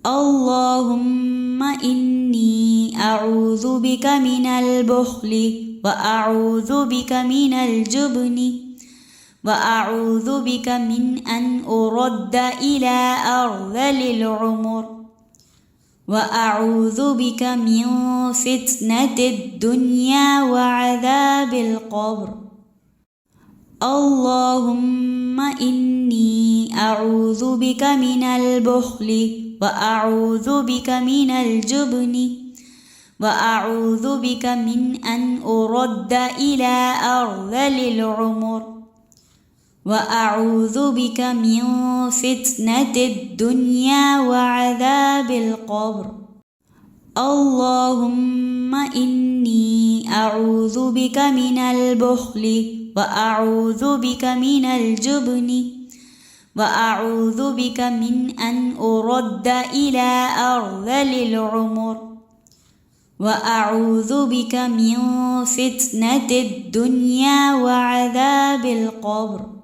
اللهم إني أعوذ بك من البخل وأعوذ بك من الجبن وأعوذ بك من أن أرد إلى أرذل العمر وأعوذ بك من فتنة الدنيا وعذاب القبر. اللهم إني أعوذ بك من البخل وأعوذ بك من الجبن وأعوذ بك من أن أرد إلى أرذل العمر وأعوذ بك من فتنة الدنيا وعذاب القبر. اللهم إني أعوذ بك من البخل وأعوذ بك من الجبن وأعوذ بك من أن أرد إلى أرذل العمر وأعوذ بك من فتنة الدنيا وعذاب القبر.